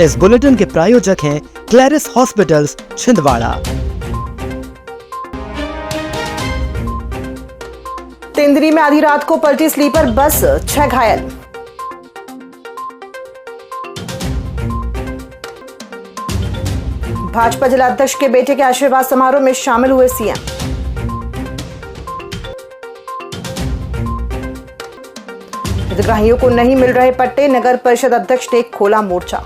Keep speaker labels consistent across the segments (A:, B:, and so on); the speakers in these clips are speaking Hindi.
A: इस बुलेटिन के प्रायोजक हैं क्लैरिस हॉस्पिटल्स छिंदवाड़ा।
B: तेंदरी में आधी रात को पलटी स्लीपर बस, 6 घायल। भाजपा जिलाध्यक्ष के बेटे के आशीर्वाद समारोह में शामिल हुए सीएम। हितग्राहियों को नहीं मिल रहे पट्टे, नगर परिषद अध्यक्ष ने खोला मोर्चा।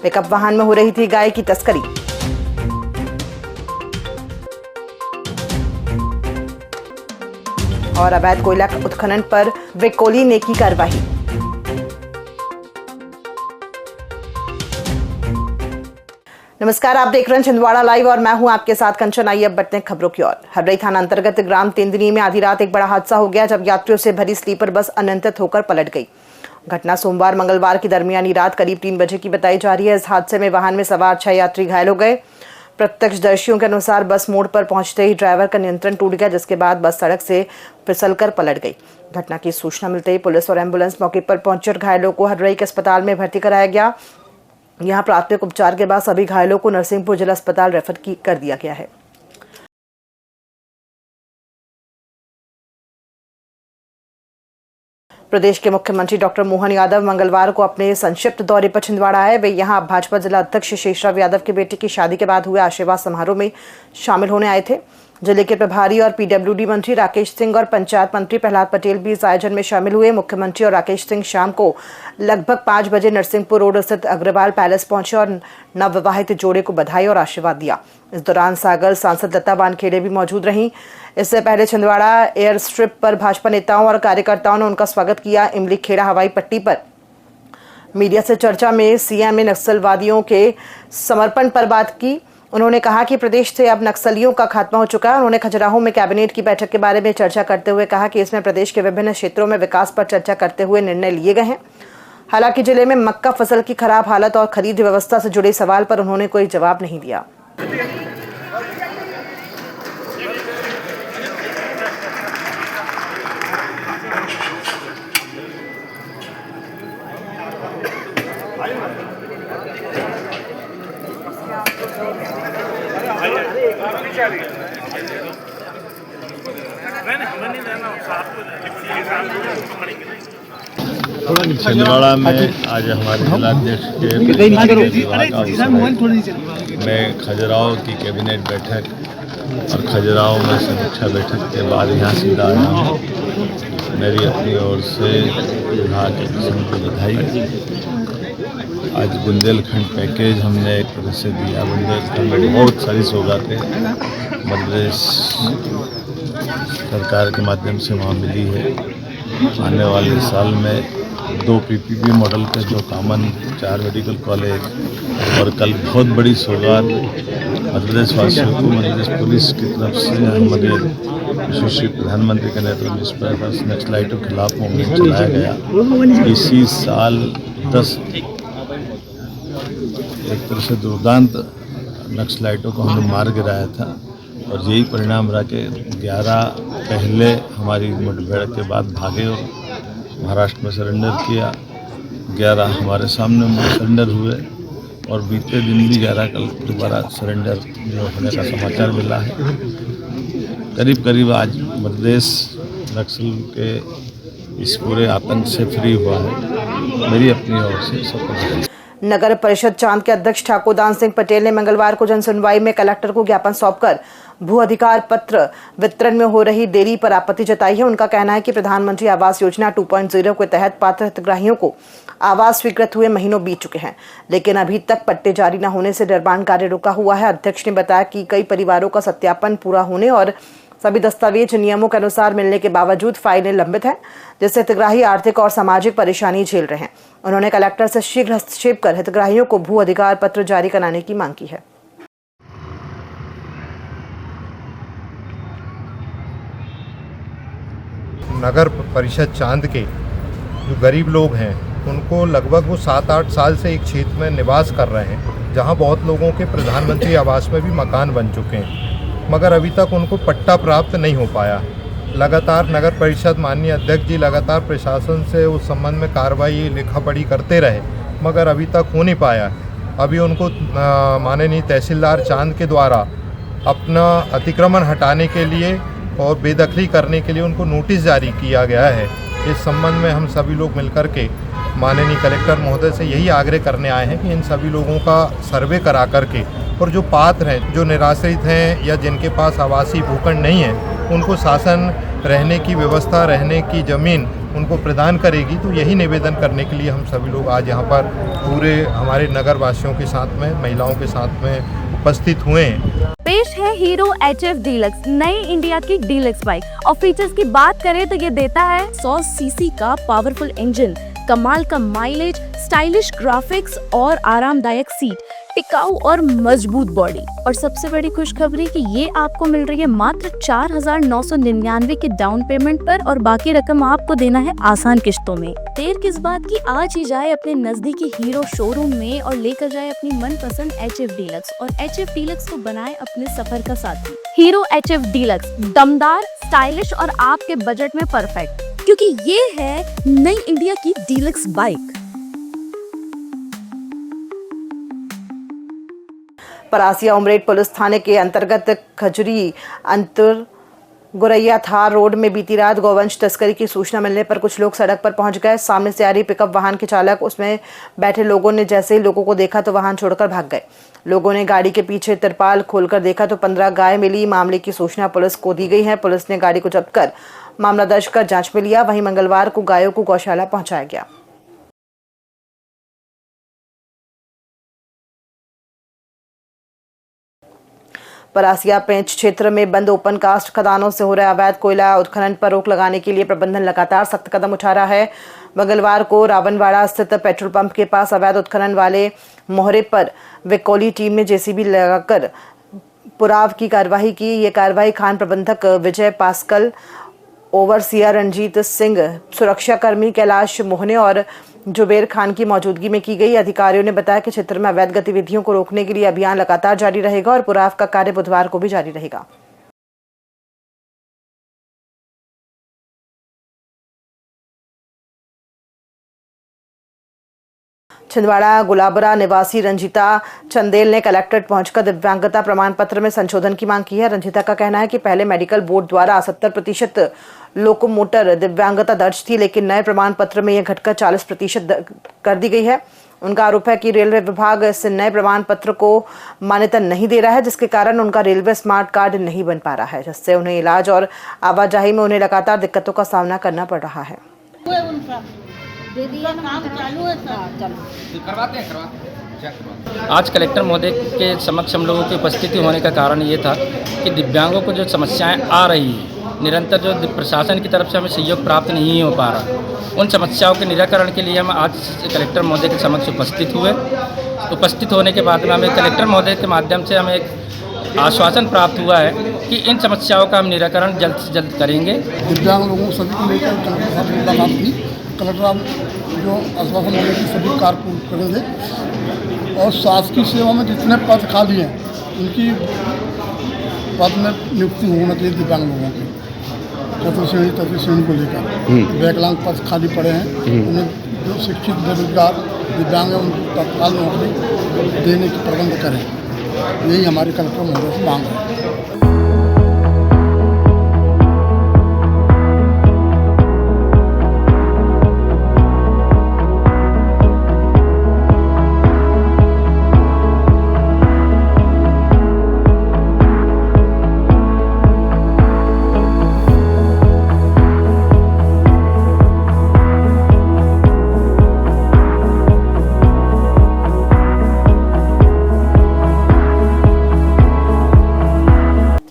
B: पिकअप वाहन में हो रही थी गाय की तस्करी। और अवैध कोयला उत्खनन पर वेकोली ने की कार्रवाई। नमस्कार, आप देख रहे हैं छिंदवाड़ा लाइव और मैं हूं आपके साथ कंचन। आइए अब बढ़ते हैं खबरों की ओर। हरदई थाना अंतर्गत ग्राम तेंदरी में आधी रात एक बड़ा हादसा हो गया जब यात्रियों से भरी स्लीपर बस अनियंत्रित होकर पलट गई। घटना सोमवार मंगलवार की दरमियानी रात करीब 3 बजे की बताई जा रही है। इस हादसे में वाहन में सवार 6 यात्री घायल हो गए। प्रत्यक्षदर्शियों के अनुसार बस मोड़ पर पहुंचते ही ड्राइवर का नियंत्रण टूट गया, जिसके बाद बस सड़क से फिसलकर पलट गई। घटना की सूचना मिलते ही पुलिस और एम्बुलेंस मौके पर पहुंचकर घायलों को हरदई के अस्पताल में भर्ती कराया गया। यहां प्राथमिक उपचार के बाद सभी घायलों को नरसिंहपुर जिला अस्पताल रेफर कर दिया गया है। प्रदेश के मुख्यमंत्री डॉक्टर मोहन यादव मंगलवार को अपने संक्षिप्त दौरे पर छिंदवाड़ा आए। वे यहां भाजपा जिला अध्यक्ष शेषराव यादव के बेटे की शादी के बाद हुए आशीर्वाद समारोह में शामिल होने आए थे। जिले के प्रभारी और पीडब्ल्यूडी मंत्री राकेश सिंह और पंचायत मंत्री प्रहलाद पटेल भी इस आयोजन में शामिल हुए। मुख्यमंत्री और राकेश सिंह शाम को लगभग 5 बजे नरसिंहपुर रोड स्थित अग्रवाल पैलेस पहुंचे और नवविवाहित जोड़े को बधाई और आशीर्वाद दिया। इस दौरान सागर सांसद लता वानखेड़े भी मौजूद रहीं। इससे पहले छिंदवाड़ा एयर स्ट्रिप पर भाजपा नेताओं और कार्यकर्ताओं ने उनका स्वागत किया। इमली खेड़ा हवाई पट्टी पर मीडिया से चर्चा में सीएम ने नक्सलवादियों के समर्पण पर बात की। उन्होंने कहा कि प्रदेश से अब नक्सलियों का खात्मा हो चुका है। उन्होंने खजुराहो में कैबिनेट की बैठक के बारे में चर्चा करते हुए कहा कि इसमें प्रदेश के विभिन्न क्षेत्रों में विकास पर चर्चा करते हुए निर्णय लिए गए हैं। हालांकि जिले में मक्का फसल की खराब हालत और खरीद व्यवस्था से जुड़े सवाल पर उन्होंने कोई जवाब नहीं दिया।
C: छिंदवाड़ा में आज हमारे जिलाध्यक्ष के में खजुराहो की कैबिनेट बैठक और खजुराहो में समीक्षा बैठक के बाद यहाँ सीधा आया हूँ। मेरी अपनी ओर से विभाग के किस्म की बधाई। आज बुंदेलखंड पैकेज हमने एक तरह से दिया। बुंदेलखंड में बहुत सारी सौगातें मध्य प्रदेश सरकार के माध्यम से वहाँ मिली है। आने वाले साल में 2 पीपीपी मॉडल का जो कॉमन 4 मेडिकल कॉलेज और कल बहुत बड़ी सौगात मध्य प्रदेश वासियों को मध्य प्रदेश पुलिस की तरफ से हमारे सुश्री प्रधानमंत्री के नेतृत्व में जिस पर नक्सलाइटों के खिलाफ मूवमेंट चलाया गया। इसी साल 10 एक तरह से दुर्दांत नक्सलाइटों को हमने मार गिराया था और यही परिणाम रहा कि 11 पहले हमारी मुठभेड़ के बाद भागे और महाराष्ट्र में सरेंडर किया। 11 हमारे सामने सरेंडर हुए और बीते दिन भी 11 कल दोबारा सरेंडर जो होने का समाचार मिला है। करीब करीब आज मध्य प्रदेश नक्सल के इस पूरे आतंक से फ्री हुआ है। मेरी अपनी ओर से सबको।
B: नगर परिषद चांद के अध्यक्ष ठाकुर दान सिंह पटेल ने मंगलवार को जनसुनवाई में कलेक्टर को ज्ञापन सौंपकर भू अधिकार पत्र वितरण में हो रही देरी पर आपत्ति जताई है। उनका कहना है कि प्रधानमंत्री आवास योजना 2.0 के तहत पात्र हितग्राहियों को आवास स्वीकृत हुए महीनों बीत चुके हैं, लेकिन अभी तक पट्टे जारी न होने से निर्माण कार्य रुका हुआ है। अध्यक्ष ने बताया कि कई परिवारों का सत्यापन पूरा होने और सभी दस्तावेज नियमों के अनुसार मिलने के बावजूद फाइलें लंबित हैं, जिससे हितग्राही आर्थिक और सामाजिक परेशानी झेल रहे हैं। उन्होंने कलेक्टर से शीघ्र हस्तक्षेप कर हितग्राहियों को भू अधिकार पत्र जारी कराने की मांग की है।
D: नगर परिषद चांद के जो गरीब लोग हैं उनको लगभग वो 7-8 साल से एक क्षेत्र में निवास कर रहे हैं, जहां बहुत लोगों के प्रधानमंत्री आवास में भी मकान बन चुके हैं, मगर अभी तक उनको पट्टा प्राप्त नहीं हो पाया। लगातार नगर परिषद माननीय अध्यक्ष जी लगातार प्रशासन से उस संबंध में कार्रवाई लिखा पढ़ी करते रहे, मगर अभी तक हो नहीं पाया। अभी उनको माननीय तहसीलदार चांद के द्वारा अपना अतिक्रमण हटाने के लिए और बेदखली करने के लिए उनको नोटिस जारी किया गया है। इस संबंध में हम सभी लोग मिलकर के माननीय कलेक्टर महोदय से यही आग्रह करने आए हैं कि इन सभी लोगों का सर्वे करा करके और जो पात्र हैं, जो निराश्रित हैं या जिनके पास आवासीय भूखंड नहीं है, उनको शासन रहने की व्यवस्था, रहने की ज़मीन उनको प्रदान करेगी। तो यही निवेदन करने के लिए हम सभी लोग आज यहाँ पर पूरे हमारे नगर वासियों के साथ में, महिलाओं के साथ में उपस्थित हुए हैं।
E: पेश है हीरो HF डीलक्स, नई इंडिया की डीलक्स बाइक। और फीचर्स की बात करें तो ये देता है 100 सीसी का पावरफुल इंजन, कमाल का माइलेज, स्टाइलिश ग्राफिक्स और आरामदायक सीट, टिकाऊ और मजबूत बॉडी। और सबसे बड़ी खुशखबरी कि ये आपको मिल रही है मात्र 4,999 के डाउन पेमेंट पर और बाकी रकम आपको देना है आसान किश्तों में। देर किस बात की, आज ही जाए अपने नजदीकी हीरो शोरूम में और लेकर जाए अपनी मनपसंद HF डीलक्स और HF डीलक्स को बनाए अपने सफर का साथी। हीरो HF डीलक्स, दमदार, स्टाइलिश और आपके बजट में परफेक्ट, क्योंकि ये है नई इंडिया की deluxe bike.
B: Parasia Umred police थाने के अंतर्गत खजरी अंतर गुरैया थार रोड में बीती रात गौवंश तस्करी की सूचना मिलने पर कुछ लोग सड़क पर पहुंच गए। सामने से आ रही पिकअप वाहन के चालक, उसमें बैठे लोगों ने जैसे ही लोगों को देखा तो वाहन छोड़कर भाग गए। लोगों ने गाड़ी के पीछे तिरपाल खोलकर देखा तो 15 गाय मिली। मामले की सूचना पुलिस को दी गई है। पुलिस ने गाड़ी को जब्त कर मामला दर्ज कर जांच में लिया। वहीं मंगलवार को गायों को गौशाला पहुंचाया गया। परासिया पेंच क्षेत्र में बंद ओपन कास्ट खदानों से हो रहा अवैध कोयला उत्खनन पर रोक लगाने के लिए प्रबंधन लगातार सख्त कदम उठा रहा है। मंगलवार को रावणवाड़ा स्थित पेट्रोल पंप के पास अवैध उत्खनन वाले मोहरे पर विकोली टीम ने जेसीबी लगाकर पुराव की कार्रवाई की। ये कार्रवाई खान प्रबंधक विजय पास्कल, ओवरसियर रंजीत सिंह, सुरक्षाकर्मी कैलाश मोहने और जुबेर खान की मौजूदगी में की गई। अधिकारियों ने बताया कि क्षेत्र में अवैध गतिविधियों को रोकने के लिए अभियान लगातार जारी रहेगा और पुराव का कार्य बुधवार को भी जारी रहेगा। छिंदवाड़ा गुलाबरा निवासी रंजीता चंदेल ने कलेक्ट्रेट पहुंचकर दिव्यांगता प्रमाण पत्र में संशोधन की मांग की है। रंजीता का कहना है कि पहले मेडिकल बोर्ड द्वारा 70% लोकोमोटर दिव्यांगता दर्ज थी, लेकिन नए प्रमाण पत्र में यह घटकर 40% कर दी गई है। उनका आरोप है कि रेलवे विभाग इस नए प्रमाण पत्र को मान्यता नहीं दे रहा है, जिसके कारण उनका रेलवे स्मार्ट कार्ड नहीं बन पा रहा है, जिससे उन्हें इलाज और आवाजाही में उन्हें लगातार दिक्कतों का सामना करना पड़ रहा है।
F: आज कलेक्टर महोदय के समक्ष हम लोगों की उपस्थिति होने का कारण ये था कि दिव्यांगों को जो समस्याएं आ रही हैं, निरंतर जो प्रशासन की तरफ से हमें सहयोग प्राप्त नहीं हो पा रहा, उन समस्याओं के निराकरण के लिए हम आज कलेक्टर महोदय के समक्ष उपस्थित हुए। उपस्थित होने के बाद में हमें कलेक्टर महोदय के माध्यम से हमें एक आश्वासन प्राप्त हुआ है कि इन समस्याओं का हम निराकरण जल्द से जल्द करेंगे।
G: दिव्यांग लोगों सभी को लेकर कलेक्टर साहब ने मुलाकात की। कलेक्टर साहब जो आश्वासन मिले कि सभी कार्य पूर्ण करेंगे और शासकीय सेवा में जितने पद खाली हैं उनकी पद में नियुक्ति होना चाहिए दिव्यांग लोगों की। चतुर्थ श्रेणी को लेकर विकलांग पद खाली पड़े हैं, उन्हें जो शिक्षित बेरोजगार दिव्यांग हैं उनको तत्काल नौकरी देने की प्रबंध करें। यही हमारी कलेक्टर महोदय से मांग है।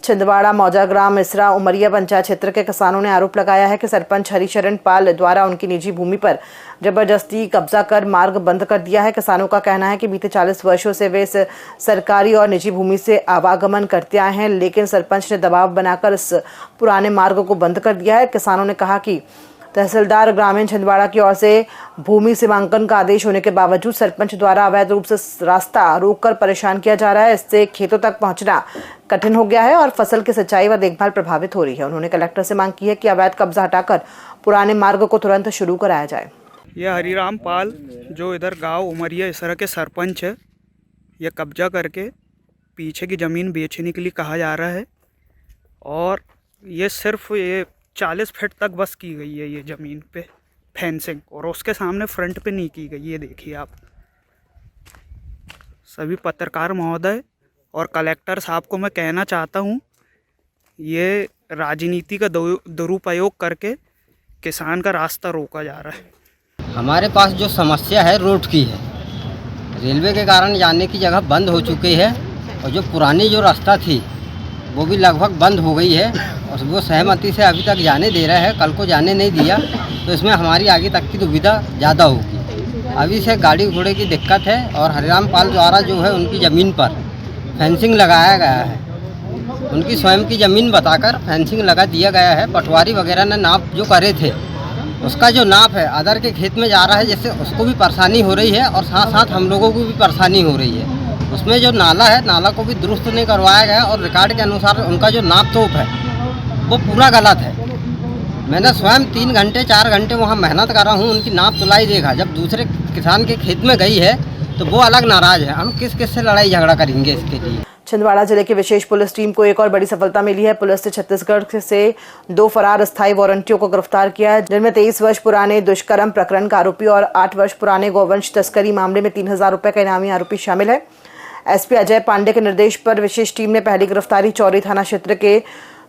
B: छिंदवाड़ा मौजाग्राम इसरा उमरिया पंचायत क्षेत्र के किसानों ने आरोप लगाया है कि सरपंच हरिशरण पाल द्वारा उनकी निजी भूमि पर जबरदस्ती कब्जा कर मार्ग बंद कर दिया है। किसानों का कहना है कि बीते 40 वर्षों से वे इस सरकारी और निजी भूमि से आवागमन करते आए हैं, लेकिन सरपंच ने दबाव बनाकर इस पुराने मार्ग को बंद कर दिया है। किसानों ने कहा कि तहसीलदार ग्रामीण छिंदवाड़ा की ओर से भूमि सीमांकन का आदेश होने के बावजूद सरपंच द्वारा अवैध रूप से रास्ता रोककर परेशान किया जा रहा है। इससे खेतों तक पहुंचना कठिन हो गया है और फसल की सिंचाई व देखभाल प्रभावित हो रही है। उन्होंने कलेक्टर से मांग की है कि अवैध कब्जा हटाकर पुराने मार्ग को तुरंत शुरू कराया जाए।
H: यह हरिराम पाल जो इधर गांव उमरिया इसरा के सरपंच है, यह कब्जा करके पीछे की ज़मीन बेचने के लिए कहा जा रहा है और ये सिर्फ ये 40 फीट तक बस की गई है ये ज़मीन पे फेंसिंग, और उसके सामने फ्रंट पे नहीं की गई। ये देखिए आप सभी पत्रकार महोदय और कलेक्टर साहब को मैं कहना चाहता हूँ, ये राजनीति का दुरुपयोग करके किसान का रास्ता रोका जा रहा है।
I: हमारे पास जो समस्या है रोड की है, रेलवे के कारण जाने की जगह बंद हो चुकी है और जो पुरानी जो रास्ता थी वो भी लगभग बंद हो गई है और वो सहमति से अभी तक जाने दे रहा है, कल को जाने नहीं दिया तो इसमें हमारी आगे तक की दुविधा ज़्यादा होगी। अभी से गाड़ी घोड़े की दिक्कत है और हरिराम पाल द्वारा जो है उनकी ज़मीन पर फेंसिंग लगाया गया है, उनकी स्वयं की ज़मीन बताकर फेंसिंग लगा दिया गया है। पटवारी वगैरह ने नाप जो करे थे उसका जो नाप है अदर के खेत में जा रहा है, जिससे उसको भी परेशानी हो रही है और साथ साथ हम लोगों को भी परेशानी हो रही है। उसमें जो नाला है, नाला को भी दुरुस्त नहीं करवाया गया और रिकॉर्ड के अनुसार उनका जो नाप तोप है वो पूरा गलत है। मैंने स्वयं 3 घंटे 4 घंटे वहाँ मेहनत करा हूँ, उनकी नाप तुलाई देखा। जब दूसरे किसान के खेत में गई है तो वो अलग नाराज है। हम किस से लड़ाई झगड़ा करेंगे इसके लिए।
B: छिंदवाड़ा जिले की विशेष पुलिस टीम को एक और बड़ी सफलता मिली है। पुलिस ने छत्तीसगढ़ से 2 फरार अस्थायी वारंटियों को गिरफ्तार किया है, जिनमें 23 वर्ष पुराने दुष्कर्म प्रकरण का आरोपी और 8 वर्ष पुराने गौवंश तस्करी मामले में 3000 रुपए का इनामी आरोपी शामिल है। एसपी अजय पांडे के निर्देश पर विशेष टीम ने पहली गिरफ्तारी चौरी थाना क्षेत्र के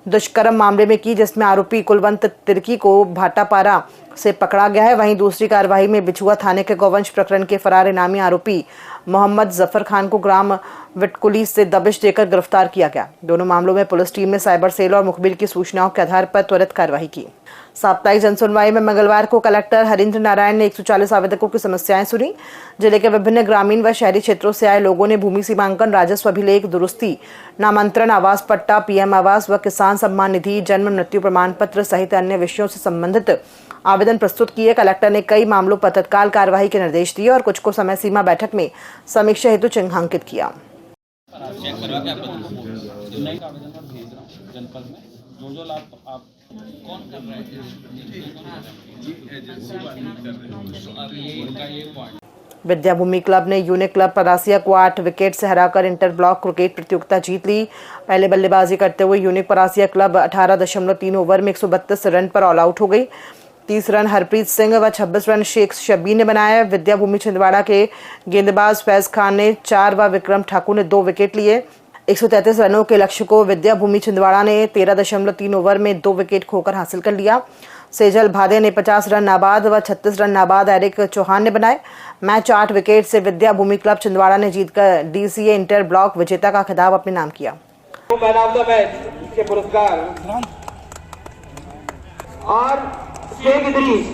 B: दुष्कर्म मामले में की, जिसमें आरोपी कुलवंत तिर्की को भाटापारा से पकड़ा गया है। वहीं दूसरी कार्रवाई में बिछुआ थाने के गौवंश प्रकरण के फरार इनामी आरोपी मोहम्मद जफर खान को ग्राम विटकुली से दबिश देकर गिरफ्तार किया गया। दोनों मामलों में पुलिस टीम ने साइबर सेल और मुखबिर की सूचनाओं के आधार पर त्वरित कार्रवाई की। साप्ताहिक जनसुनवाई में मंगलवार को कलेक्टर हरीन्द्र नारायण ने 140 आवेदकों की समस्याएं सुनी। जिले के विभिन्न ग्रामीण व शहरी क्षेत्रों से आए लोगों ने भूमि सीमांकन, राजस्व अभिलेख दुरुस्ती, नामांतरण, आवास पट्टा, पीएम आवास व किसान सम्मान निधि, जन्म मृत्यु प्रमाण पत्र सहित अन्य विषयों से संबंधित आवेदन प्रस्तुत किए। कलेक्टर ने कई मामलों पर तत्काल कार्यवाही के निर्देश दिए और कुछ को समय सीमा बैठक में समीक्षा हेतु चिन्हांकित किया। विद्या भूमि क्लब ने यूनिक क्लब परासिया को 8 विकेट से हराकर इंटर ब्लॉक क्रिकेट प्रतियोगिता जीत ली। पहले बल्लेबाजी करते हुए यूनिक परासिया क्लब 18.3 ओवर में 132 रन पर ऑल आउट हो गई। 30 रन हरप्रीत सिंह व 26 रन शेख शब्बीर ने बनाए। विद्या भूमि छिंदवाड़ा के गेंदबाज फैज खान ने 4 व विक्रम ठाकुर ने 2 विकेट लिए। 133 रनों के लक्ष्य को विद्या भूमि छिंदवाड़ा ने 13.3 ओवर में 2 विकेट खोकर हासिल कर लिया। सेजल भादे ने 50 रन नाबाद व 36 रन नाबाद एरिक चौहान ने बनाए। मैच 8 विकेट से विद्या भूमि क्लब छिंदवाड़ा ने जीतकर डीसीए इंटर ब्लॉक विजेता का खिताब अपने नाम किया।
J: मैन ऑफ द मैच के पुरस्कार और शेख इदरीस।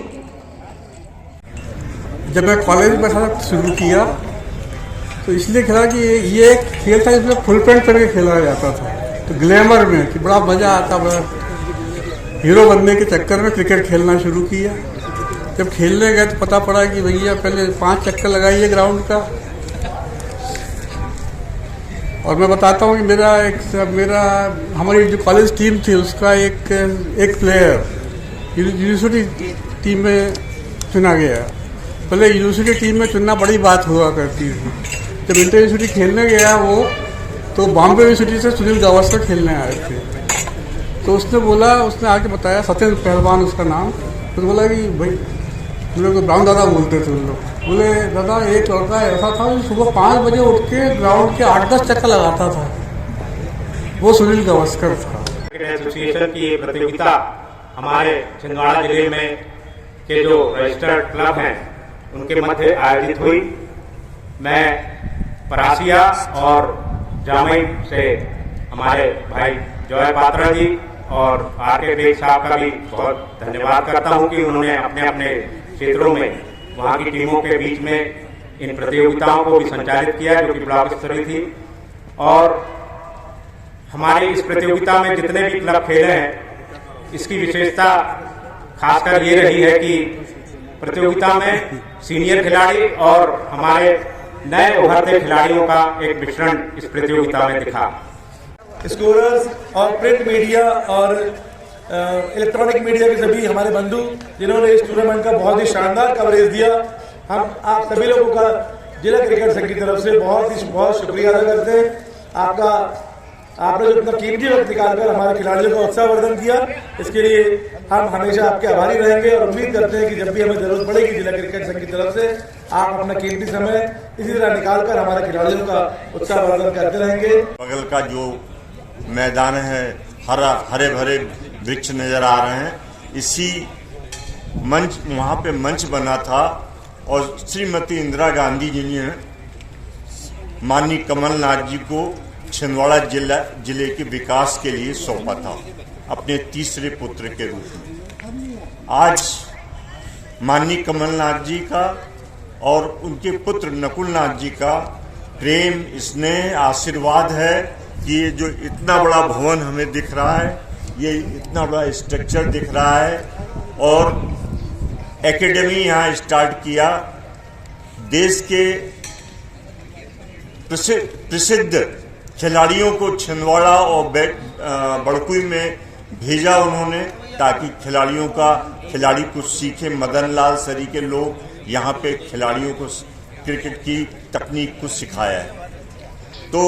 K: जब मैं कॉलेज में था शुरू किया तो इसलिए खेला कि ये एक खेल था इसमें फुल पैंट करके खेला जाता था, तो ग्लैमर में कि बड़ा मज़ा आता, बड़ा हीरो बनने के चक्कर में क्रिकेट खेलना शुरू किया। जब खेलने गए तो पता पड़ा कि भैया पहले 5 चक्कर लगाइए ग्राउंड का। और मैं बताता हूँ कि मेरा हमारी जो कॉलेज टीम थी उसका एक प्लेयर यूनिवर्सिटी टीम में चुना गया। पहले यूनिवर्सिटी टीम में चुनना बड़ी बात हुआ करती थी। जब इंटर यूनिवर्सिटी खेलने गया वो, तो बॉम्बे यूनिवर्सिटी से सुनील गावस्कर खेलने आए थे। तो उसने आके बताया, सत्येंद्र पहलवान उसका नाम, तो बोला कि भाई हम लोग ब्राउन दादा बोलते थे उन लोग। बोले दादा एक लड़का ऐसा था जो सुबह 5 बजे उठ के ग्राउंड के 8-10 चक्कर लगाता था, वो सुनील गावस्कर था।
J: एसोसिएशन की ये प्रतियोगिता हमारे छिंदवाड़ा जिले में के जो रजिस्टर्ड क्लब हैं उनके मध्य आयोजित हुई। मैं परासिया और जामई से हमारे भाई जॉय पात्रा जी और आर.के. बेग साहब का भी बहुत धन्यवाद करता हूं कि उन्होंने अपने अपने क्षेत्रों में वहां की टीमों के बीच में इन प्रतियोगिताओं को भी संचालित किया जो कि ब्लॉक स्तरीय थी। और हमारी इस प्रतियोगिता में जितने भी क्लब खेले हैं इसकी विशेषता खासकर ये रही है कि प्रतियोगिता में सीनियर खिलाड़ी और हमारे नए उभरते खिलाड़ियों का एक मिश्रण इस प्रतियोगिता में दिखा।
L: स्कोरर्स और प्रिंट मीडिया और इलेक्ट्रॉनिक मीडिया के सभी हमारे बंधु जिन्होंने इस टूर्नामेंट का बहुत ही शानदार कवरेज दिया, हम आप सभी लोगों का जिला क्रिकेट संघ की तरफ से बहुत शुक्रिया अदा करते हैं। आपने जो इतना कीमती वक्त निकालकर हमारे खिलाड़ियों का उत्साहवर्धन किया, इसके लिए हम हमेशा आपके आभारी रहेंगे और उम्मीद करते हैं कि जब भी हमें जरूरत पड़ेगी जिला क्रिकेट संघ की तरफ से आप अपना कीमती समय इसी तरह निकालकर हमारे खिलाड़ियों का उत्साहवर्धन करते रहेंगे।
M: बगल का जो मैदान है, हरे भरे वृक्ष नजर आ रहे हैं, इसी मंच वहाँ पे मंच बना था और श्रीमती इंदिरा गांधी जी ने माननीय कमलनाथ जी को छिंदवाड़ा जिले के विकास के लिए सौंपा था अपने तीसरे पुत्र के रूप में। आज माननीय कमलनाथ जी का और उनके पुत्र नकुलनाथ जी का प्रेम, स्नेह, आशीर्वाद है कि ये जो इतना बड़ा भवन हमें दिख रहा है, ये इतना बड़ा स्ट्रक्चर दिख रहा है और एकेडमी यहाँ स्टार्ट किया। देश के प्रसिद्ध खिलाड़ियों को छिंदवाड़ा और बड़कुई में भेजा उन्होंने, ताकि खिलाड़ी कुछ सीखे। मदन लाल सरी के लोग यहाँ पे खिलाड़ियों को क्रिकेट की तकनीक को सिखाया है। तो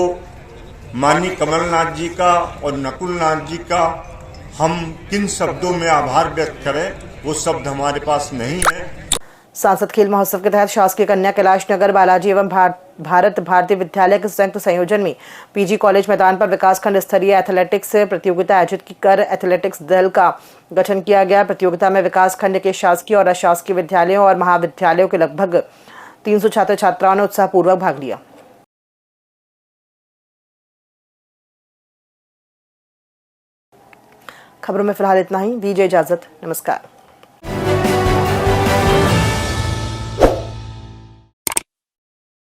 M: माननीय कमलनाथ जी का और नकुलनाथ जी का हम किन शब्दों में आभार व्यक्त करें, वो शब्द हमारे पास नहीं है।
B: सांसद खेल महोत्सव के तहत शासकीय कन्या कैलाश नगर बालाजी एवं भारत भारती विद्यालय के संयुक्त संयोजन में पीजी कॉलेज मैदान पर विकासखंड स्तरीय एथलेटिक्स प्रतियोगिता आयोजित कर एथलेटिक्स दल का गठन किया गया। प्रतियोगिता में विकासखंड के शासकीय और अशासकीय विद्यालयों और महाविद्यालयों के लगभग 300 छात्र छात्राओं ने उत्साहपूर्वक भाग लिया। खबरों में फिलहाल इतना ही, दीजिए इजाजत, नमस्कार।